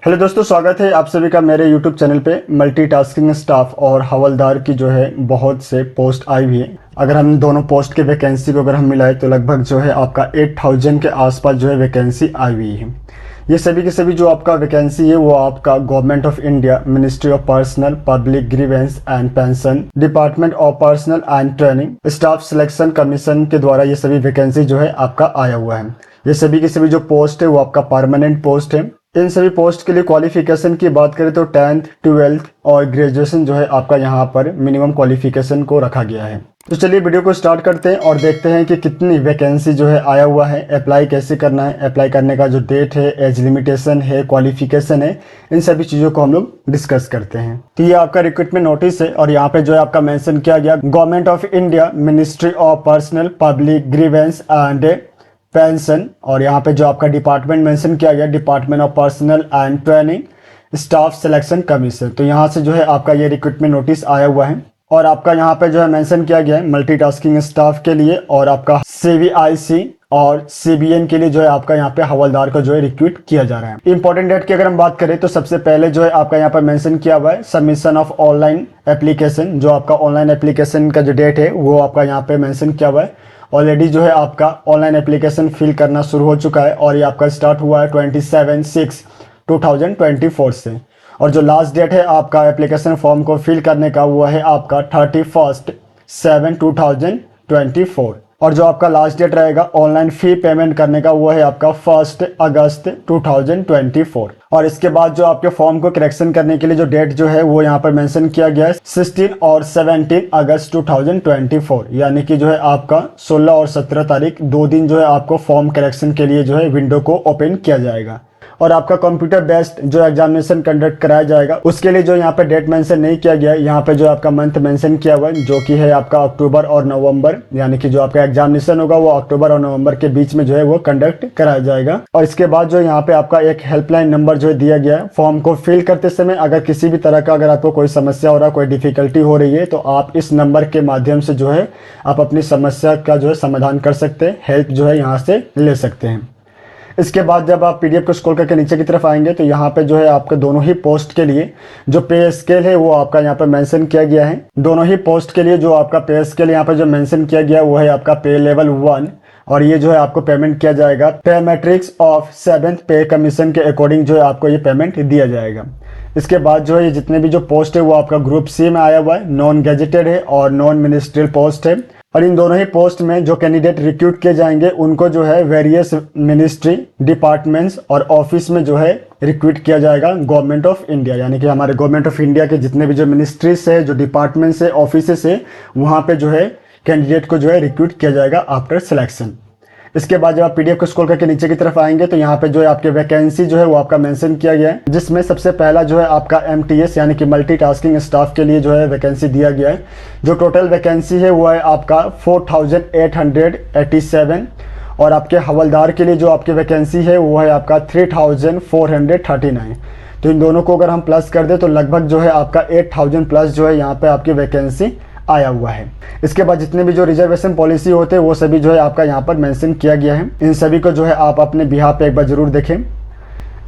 Hello दोस्तों, स्वागत है आप सभी का मेरे यूट्यूब चैनल पे। मल्टीटास्किंग स्टाफ और हवलदार की जो है बहुत से पोस्ट आई हुई है। अगर हम दोनों पोस्ट के वैकेंसी को अगर हम मिलाएं तो लगभग जो है आपका 8000 के आसपास जो है वैकेंसी आई हुई है। ये सभी के सभी जो आपका वैकेंसी है वो आपका government of India, ministry of personnel public grievance and pension, department of personal and training, staff selection commission के द्वारा ये सभी वैकेंसी जो है आपका आया हुआ है। ये सभी के सभी जो पोस्ट है वो आपका परमानेंट पोस्ट है। इन सभी पोस्ट के लिए क्वालिफिकेशन की बात करें तो 10th 12th और ग्रेजुएशन जो है आपका यहाँ पर मिनिमम क्वालिफिकेशन को रखा गया है। तो चलिए वीडियो को स्टार्ट करते हैं और देखते हैं कि कितनी वैकेंसी जो है आया हुआ है, अप्लाई कैसे करना है, अप्लाई करने का जो डेट है, एज लिमिटेशन है, क्वालिफिकेशन है, इन सभी चीज़ों को हम लोग डिस्कस करते हैं। तो ये आपका रिक्रूटमेंट नोटिस है और यहाँ पे जो है आपका मेंशन किया गया government of India, ministry of personnel public grievance and pension, और यहाँ पे जो आपका डिपार्टमेंट मेंशन किया गया department of personal and training, staff selection commission. तो यहाँ से जो है आपका ये रिक्रूटमेंट नोटिस आया हुआ है और आपका यहाँ पे जो है मेंशन किया गया है मल्टीटास्किंग स्टाफ के लिए और आपका CVIC और CBN के लिए जो है आपका यहाँ पे हवलदार को जो है रिक्रूट किया जा रहा है। इंपॉर्टेंट डेट की अगर हम बात करें तो सबसे पहले जो है आपका यहाँ पर मेंशन किया हुआ है सबमिशन ऑफ ऑनलाइन एप्लीकेशन। जो आपका ऑनलाइन एप्लीकेशन का जो डेट है वो आपका यहाँ पे मेंशन किया हुआ है। ऑलरेडी जो है आपका ऑनलाइन एप्लीकेशन फिल करना शुरू हो चुका है और ये आपका स्टार्ट हुआ है 27/6/2024 से। और जो लास्ट डेट है आपका एप्लीकेशन फॉर्म को फिल करने का वो है आपका 31/7/2024। और जो आपका लास्ट डेट रहेगा ऑनलाइन फी पेमेंट करने का वो है आपका 1 अगस्त 2024। और इसके बाद जो आपके फॉर्म को करेक्शन करने के लिए जो डेट जो है वो यहाँ पर मेंशन किया गया है 16 और 17 अगस्त 2024, यानी कि जो है आपका 16 और 17 तारीख 2 दिन जो है आपको फॉर्म करेक्शन के लिए जो है विंडो को ओपन किया जाएगा। और आपका कंप्यूटर बेस्ड जो एग्जामिनेशन कंडक्ट कराया जाएगा उसके लिए जो यहाँ पे डेट मेंशन नहीं किया गया है, यहाँ पे जो आपका मंथ मेंशन किया हुआ है जो कि है आपका अक्टूबर और नवंबर, यानी कि जो आपका एग्जामिनेशन होगा वो अक्टूबर और नवंबर के बीच में जो है वो कंडक्ट कराया जाएगा। और इसके बाद जो यहाँ पे आपका एक हेल्पलाइन नंबर जो है दिया गया है। फॉर्म को फिल करते समय अगर किसी भी तरह का अगर आपको कोई समस्या हो रहा है, कोई डिफिकल्टी हो रही है तो आप इस नंबर के माध्यम से जो है आप अपनी समस्या का जो है समाधान कर सकते हैं, हेल्प जो है यहाँ से ले सकते हैं। इसके बाद जब आप PDF को स्क्रॉल करके नीचे की तरफ आएंगे तो यहाँ पे जो है आपके दोनों ही पोस्ट के लिए जो पे स्केल है वो आपका यहाँ पे मेंशन किया गया है। दोनों ही पोस्ट के लिए जो आपका पे स्केल यहाँ पे जो मेंशन किया गया है वो है आपका पे लेवल 1 और ये जो है आपको पेमेंट किया जाएगा पे मैट्रिक्स ऑफ 7th पे कमीशन के अकॉर्डिंग जो है आपको ये पेमेंट दिया जाएगा। इसके बाद जो है ये जितने भी जो पोस्ट है वो आपका ग्रुप C में आया हुआ है, नॉन गैजेटेड है और नॉन मिनिस्ट्रियल पोस्ट है। और इन दोनों ही पोस्ट में जो कैंडिडेट रिक्रूट किए जाएंगे उनको जो है वेरियस मिनिस्ट्री, डिपार्टमेंट्स और ऑफिस में जो है रिक्रूट किया जाएगा गवर्नमेंट ऑफ इंडिया, यानी कि हमारे गवर्नमेंट ऑफ इंडिया के जितने भी जो मिनिस्ट्रीज है, जो डिपार्टमेंट्स है, ऑफिस है, वहाँ पे जो है कैंडिडेट को जो है रिक्रूट किया जाएगा आफ्टर सिलेक्शन। इसके बाद जब आप PDF को स्क्रॉल करके नीचे की तरफ आएंगे तो यहाँ पे जो है आपके वैकेंसी जो है वो आपका मेंशन किया गया है, जिसमें सबसे पहला जो है आपका MTS यानी कि मल्टीटास्किंग स्टाफ के लिए जो है वैकेंसी दिया गया है। जो टोटल वैकेंसी है वो है आपका 4887 और आपके हवलदार के लिए जो आपकी वैकेंसी है वो है आपका 3439। तो इन दोनों को अगर हम प्लस कर दे तो लगभग जो है आपका 8000 प्लस जो है यहाँ पे आपकी वैकेंसी आया हुआ है। इसके बाद जितने भी जो रिजर्वेशन पॉलिसी होते हैं वो सभी जो है आपका यहाँ पर मेंशन किया गया है। इन सभी को जो है आप अपने बिहाफ पे एक बार जरूर देखें।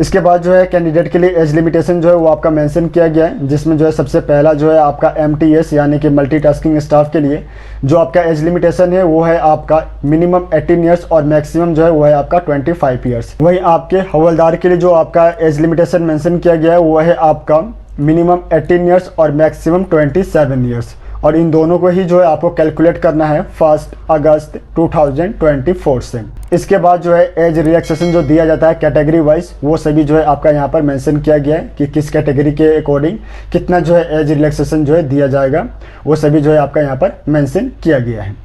इसके बाद जो है कैंडिडेट के लिए एज लिमिटेशन जो है वो आपका मेंशन किया गया है, जिसमें जो है सबसे पहला जो है आपका MTS यानी कि मल्टीटास्किंग स्टाफ के लिए जो आपका एज लिमिटेशन है वो है आपका मिनिमम 18 ईयर्स और मैक्सिमम जो है वो है आपका 25 ईयर्स। वहीं आपके हवलदार के लिए जो आपका एज लिमिटेशन मेंशन किया गया है वो है आपका मिनिमम 18 ईयर्स और मैक्सिमम 27 ईयर्स। और इन दोनों को ही जो है आपको कैलकुलेट करना है 1 अगस्त 2024 से। इसके बाद जो है एज रिलैक्सेशन जो दिया जाता है कैटेगरी वाइज वो सभी जो है आपका यहाँ पर मेंशन किया गया है कि किस कैटेगरी के अकॉर्डिंग कितना जो है एज रिलैक्सेशन जो है दिया जाएगा, वो सभी जो है आपका यहाँ पर मेंशन किया गया है।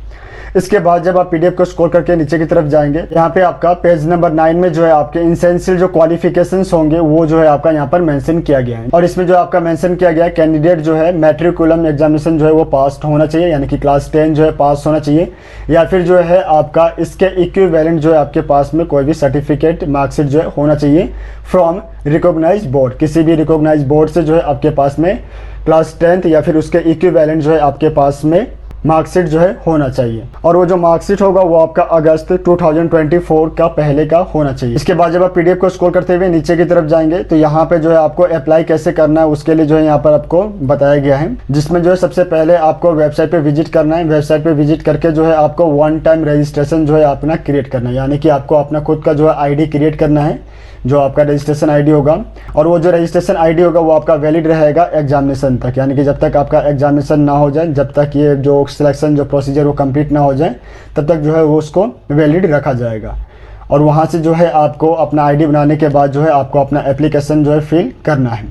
इसके बाद जब आप PDF को स्क्रॉल करके नीचे की तरफ जाएंगे यहाँ पे आपका पेज नंबर 9 में जो है आपके इंसेंशियल जो क्वालिफिकेशंस होंगे वो जो है आपका यहाँ पर मेंशन किया गया है। और इसमें जो आपका मेंशन किया गया है कैंडिडेट जो है मैट्रिकुलम एग्जामिनेशन जो है वो पास होना चाहिए, यानी कि क्लास 10 जो है पास होना चाहिए, या फिर जो है आपका इसके इक्विवेलेंट जो है आपके पास में कोई भी सर्टिफिकेट मार्कशीट जो है होना चाहिए फ्रॉम रिकॉग्नाइज बोर्ड। किसी भी रिकॉग्नाइज बोर्ड से जो है आपके पास में क्लास 10th या फिर उसके इक्विवेलेंट जो है आपके पास में मार्कशीट जो है होना चाहिए, और वो जो मार्कशीट होगा वो आपका अगस्त 2024 का पहले का होना चाहिए। इसके बाद जब आप पीडीएफ को स्क्रॉल करते हुए नीचे की तरफ जाएंगे तो यहाँ पे जो है आपको अप्लाई कैसे करना है उसके लिए जो है यहाँ पर आपको बताया गया है, जिसमें जो है सबसे पहले आपको वेबसाइट पे विजिट करना है। वेबसाइट पे विजिट करके जो है आपको वन टाइम रजिस्ट्रेशन जो है अपना क्रिएट करना है, यानी कि आपको अपना खुद का जो है आईडी क्रिएट करना है, जो आपका रजिस्ट्रेशन आईडी होगा। और वो जो रजिस्ट्रेशन आईडी होगा वो आपका वैलिड रहेगा एग्जामिनेशन तक, यानी कि जब तक आपका एग्जामिनेशन ना हो जाए, जब तक ये जो सिलेक्शन जो प्रोसीजर वो कंप्लीट ना हो जाए, तब तक जो है वो उसको वैलिड रखा जाएगा। और वहाँ से जो है आपको अपना आईडी बनाने के बाद जो है आपको अपना एप्लीकेशन जो है फिल करना है।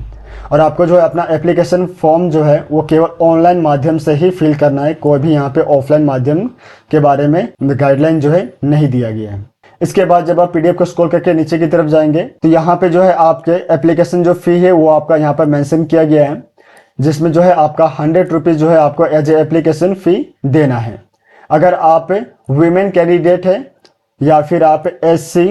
और आपको जो है अपना एप्लीकेशन फॉर्म जो है वो केवल ऑनलाइन माध्यम से ही फिल करना है, कोई भी यहाँ पे ऑफलाइन माध्यम के बारे में गाइडलाइन जो है नहीं दिया गया है। इसके बाद जब आप पीडीएफ को स्क्रॉल करके नीचे की तरफ जाएंगे तो यहाँ पे जो है आपके एप्लीकेशन जो फी है वो आपका यहाँ पर मेंशन किया गया है, जिसमें जो है आपका 100 रुपीज़ जो है आपको एज ए एप्लीकेशन फ़ी देना है। अगर आप वीमेन कैंडिडेट है या फिर आप SC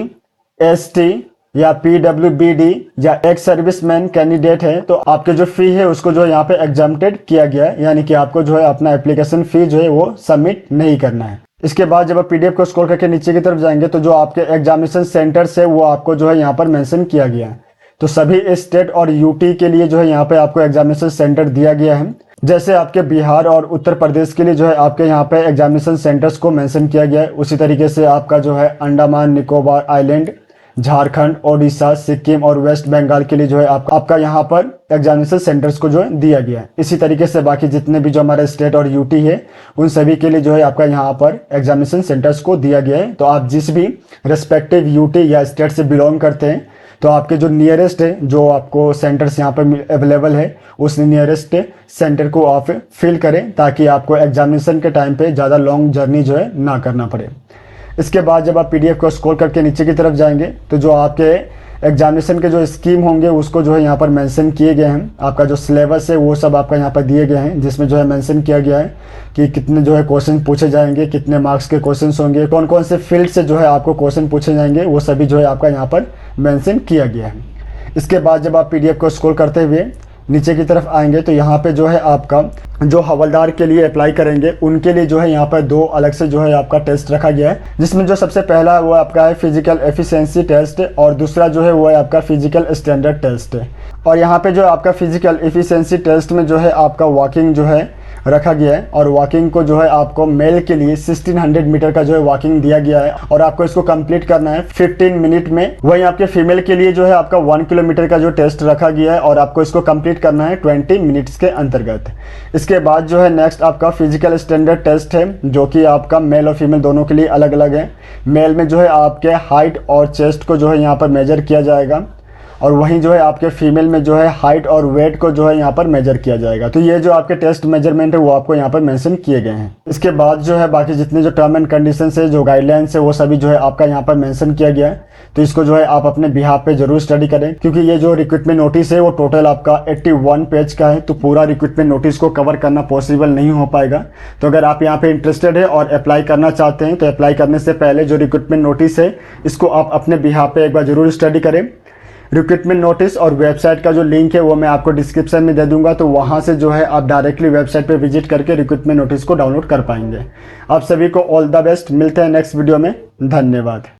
ST या PWBD या एक्स सर्विसमैन कैंडिडेट है तो आपके जो फ़ी है उसको जो है यहाँ पे एग्जाम्प्टेड किया गया है, यानी कि आपको जो है अपना एप्लीकेशन फ़ी जो है वो सबमिट नहीं करना है। इसके बाद जब आप पीडीएफ को स्क्रॉल करके नीचे की तरफ जाएंगे तो जो आपके एग्जामिनेशन सेंटर्स है वो आपको जो है यहाँ पर मेंशन किया गया है। तो सभी स्टेट और यूटी के लिए जो है यहाँ पे आपको एग्जामिनेशन सेंटर दिया गया है। जैसे आपके बिहार और उत्तर प्रदेश के लिए जो है आपके यहाँ पे एग्जामिनेशन सेंटर्स को मेंशन किया गया है, उसी तरीके से आपका जो है अंडमान निकोबार आइलैंड, झारखंड, ओडिशा, सिक्किम और वेस्ट बंगाल के लिए जो है आपका यहाँ पर एग्जामिनेशन सेंटर्स को जो है दिया गया है। इसी तरीके से बाकी जितने भी जो हमारे स्टेट और यूटी है उन सभी के लिए जो है आपका यहाँ पर एग्जामिनेशन सेंटर्स को दिया गया है। तो आप जिस भी रेस्पेक्टिव यूटी या स्टेट से बिलोंग करते हैं तो आपके जो नियरेस्ट है जो आपको सेंटर्स यहाँ पर अवेलेबल है उस नियरेस्ट सेंटर को आप फिल करें, ताकि आपको एग्जामिनेशन के टाइम पे ज़्यादा लॉन्ग जर्नी जो है ना करना पड़े। इसके बाद जब आप पीडीएफ को स्क्रॉल करके नीचे की तरफ जाएंगे तो जो आपके एग्जामिनेशन के जो स्कीम होंगे उसको जो है यहाँ पर मेंशन किए गए हैं। आपका जो सिलेबस है वो सब आपका यहाँ पर दिए गए हैं, जिसमें जो है मेंशन किया गया है कि कितने जो है क्वेश्चन पूछे जाएंगे, कितने मार्क्स के क्वेश्चन होंगे, कौन कौन से फील्ड से जो है आपको क्वेश्चन पूछे जाएंगे, वो सभी जो है आपका यहाँ पर मेंशन किया गया है। इसके बाद जब आप पीडीएफ को स्क्रॉल करते हुए नीचे की तरफ आएंगे तो यहाँ पे जो है आपका जो हवलदार के लिए अप्लाई करेंगे उनके लिए जो है यहाँ पर दो अलग से जो है आपका टेस्ट रखा गया है, जिसमें जो सबसे पहला वो आपका है फिजिकल एफिशिएंसी टेस्ट और दूसरा जो है वो है आपका फिजिकल स्टैंडर्ड टेस्ट है। और यहाँ पे जो आपका फिजिकल एफिशिएंसी टेस्ट में जो है आपका वॉकिंग जो है रखा गया है, और वॉकिंग को जो है आपको मेल के लिए 1600 मीटर का जो है वॉकिंग दिया गया है और आपको इसको कंप्लीट करना है 15 मिनट में। वहीं आपके फीमेल के लिए जो है आपका 1 किलोमीटर का जो टेस्ट रखा गया है और आपको इसको कंप्लीट करना है 20 मिनट्स के अंतर्गत। इसके बाद जो है नेक्स्ट आपका फिजिकल स्टैंडर्ड टेस्ट है, जो कि आपका मेल और फीमेल दोनों के लिए अलग अलग है। मेल में जो है आपके हाइट और चेस्ट को जो है यहाँ पर मेजर किया जाएगा, और वहीं जो है आपके फीमेल में जो है हाइट और वेट को जो है यहाँ पर मेजर किया जाएगा। तो ये जो आपके टेस्ट मेजरमेंट है वो आपको यहाँ पर मेंशन किए गए हैं। इसके बाद जो है बाकी जितने जो टर्म एंड कंडीशंस है, जो गाइडलाइंस है, वो सभी जो है आपका यहाँ पर मेंशन किया गया है। तो इसको जो है आप अपने बिहाफ पे जरूर स्टडी करें, क्योंकि ये जो रिक्रूटमेंट नोटिस है वो टोटल आपका 81 पेज का है, तो पूरा रिक्रूटमेंट नोटिस को कवर करना पॉसिबल नहीं हो पाएगा। तो अगर आप यहाँ पे इंटरेस्टेड है और अप्लाई करना चाहते हैं तो अप्लाई करने से पहले जो रिक्रूटमेंट नोटिस है इसको आप अपने बिहाफ पे एक बार जरूर स्टडी करें। रिक्रूटमेंट नोटिस और वेबसाइट का जो लिंक है वो मैं आपको डिस्क्रिप्शन में दे दूंगा, तो वहां से जो है आप डायरेक्टली वेबसाइट पे विजिट करके रिक्रूटमेंट नोटिस को डाउनलोड कर पाएंगे। आप सभी को ऑल द बेस्ट, मिलते हैं नेक्स्ट वीडियो में, धन्यवाद।